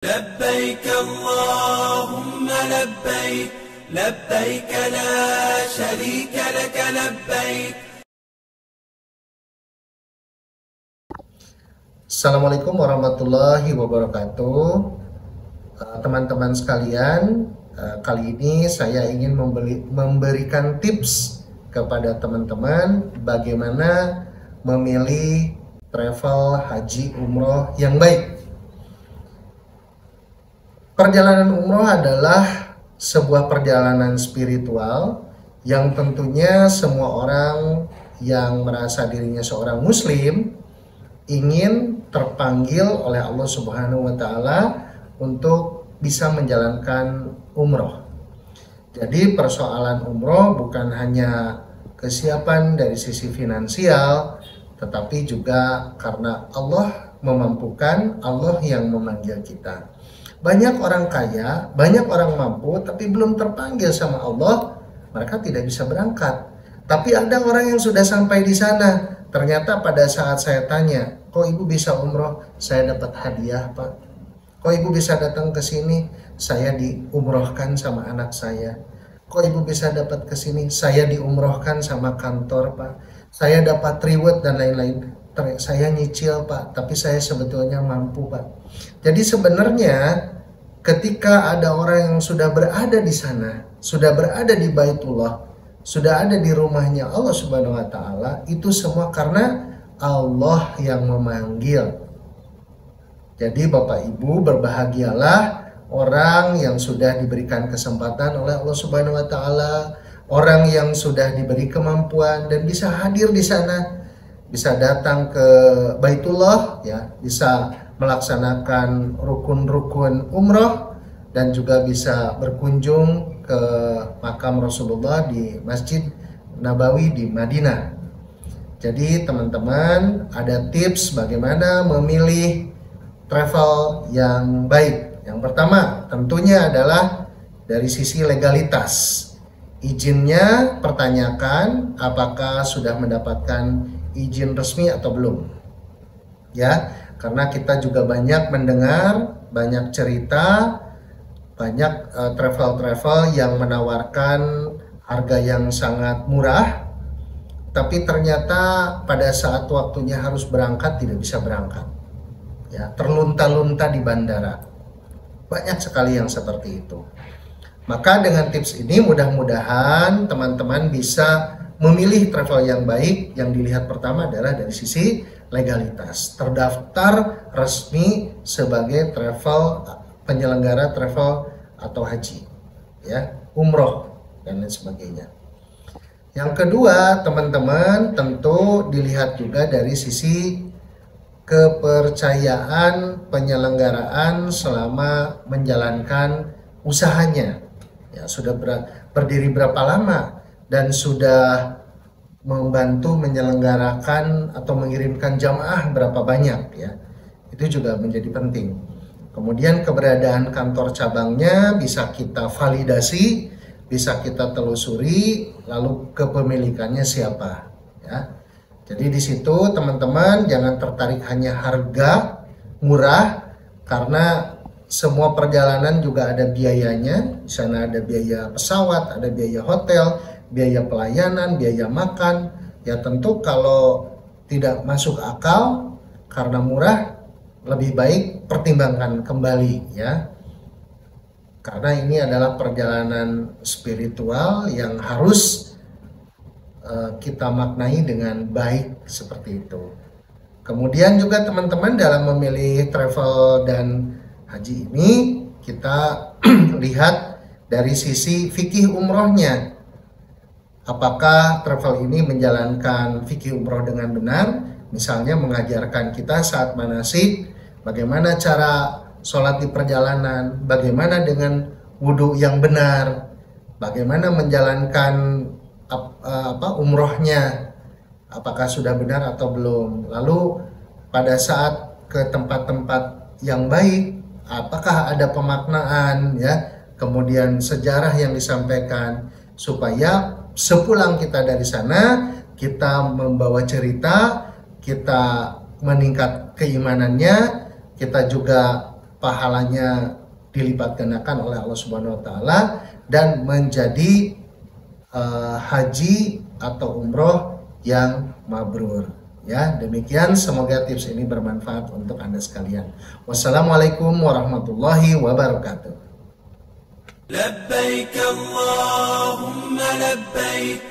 لبيك اللهم لبيك لبيك لا شريك لك لبيك. Assalamualaikum warahmatullahi wabarakatuh. Teman-teman sekalian, kali ini saya ingin memberikan tips kepada teman-teman bagaimana memilih travel haji umroh yang baik. Perjalanan umroh adalah sebuah perjalanan spiritual yang tentunya semua orang yang merasa dirinya seorang muslim ingin terpanggil oleh Allah Subhanahu wa Ta'ala untuk bisa menjalankan umroh. Jadi persoalan umroh bukan hanya kesiapan dari sisi finansial, tetapi juga karena Allah memampukan, Allah yang memanggil kita. Banyak orang kaya, banyak orang mampu, tapi belum terpanggil sama Allah, mereka tidak bisa berangkat. Tapi ada orang yang sudah sampai di sana. Ternyata pada saat saya tanya, kok ibu bisa umroh? Saya dapat hadiah, Pak. Kok ibu bisa datang ke sini? Saya diumrohkan sama anak saya. Kok ibu bisa dapat ke sini? Saya diumrohkan sama kantor, Pak. Saya dapat reward dan lain-lain. Saya nyicil, Pak, tapi saya sebetulnya mampu, Pak. Jadi sebenarnya ketika ada orang yang sudah berada di sana, sudah berada di Baitullah, sudah ada di rumahnya Allah Subhanahu wa Ta'ala, itu semua karena Allah yang memanggil. Jadi Bapak Ibu, berbahagialah orang yang sudah diberikan kesempatan oleh Allah Subhanahu wa Ta'ala, orang yang sudah diberi kemampuan dan bisa hadir di sana, bisa datang ke Baitullah, ya, bisa melaksanakan rukun-rukun umroh dan juga bisa berkunjung ke makam Rasulullah di Masjid Nabawi di Madinah. Jadi teman-teman, ada tips bagaimana memilih travel yang baik. Yang pertama tentunya adalah dari sisi legalitas. Izinnya pertanyakan apakah sudah mendapatkan izin resmi atau belum. Ya, karena kita juga banyak mendengar, banyak cerita, banyak travel-travel yang menawarkan harga yang sangat murah, tapi ternyata pada saat waktunya harus berangkat tidak bisa berangkat. Ya, terlunta-lunta di bandara. Banyak sekali yang seperti itu. Maka dengan tips ini mudah-mudahan teman-teman bisa memilih travel yang baik. Yang dilihat pertama adalah dari sisi legalitas, terdaftar resmi sebagai penyelenggara travel atau haji, ya, umroh dan lain sebagainya. Yang kedua, teman-teman, tentu dilihat juga dari sisi kepercayaan penyelenggaraan selama menjalankan usahanya. Ya, sudah berdiri berapa lama dan sudah membantu menyelenggarakan atau mengirimkan jamaah berapa banyak, ya. Itu juga menjadi penting. Kemudian keberadaan kantor cabangnya bisa kita validasi, bisa kita telusuri, lalu kepemilikannya siapa, ya. Jadi di situ teman-teman jangan tertarik hanya harga murah, karena semua perjalanan juga ada biayanya. Di sana ada biaya pesawat, ada biaya hotel, biaya pelayanan, biaya makan. Ya tentu kalau tidak masuk akal karena murah, lebih baik pertimbangkan kembali, ya. Karena ini adalah perjalanan spiritual yang harus kita maknai dengan baik seperti itu. Kemudian juga teman-teman dalam memilih travel dan haji ini kita lihat dari sisi fikih umrohnya. Apakah travel ini menjalankan fikih umroh dengan benar? Misalnya mengajarkan kita saat manasik, bagaimana cara sholat di perjalanan, bagaimana dengan wudhu yang benar, bagaimana menjalankan umrohnya, apakah sudah benar atau belum. Lalu pada saat ke tempat-tempat yang baik, apakah ada pemaknaan, ya, kemudian sejarah yang disampaikan, supaya sepulang kita dari sana kita membawa cerita, kita meningkat keimanannya, kita juga pahalanya dilipat gandakan oleh Allah Subhanahu wa taala dan menjadi haji atau umroh yang mabrur. Ya, demikian, semoga tips ini bermanfaat untuk Anda sekalian. Wassalamualaikum warahmatullahi wabarakatuh. لبيك اللهم لبيك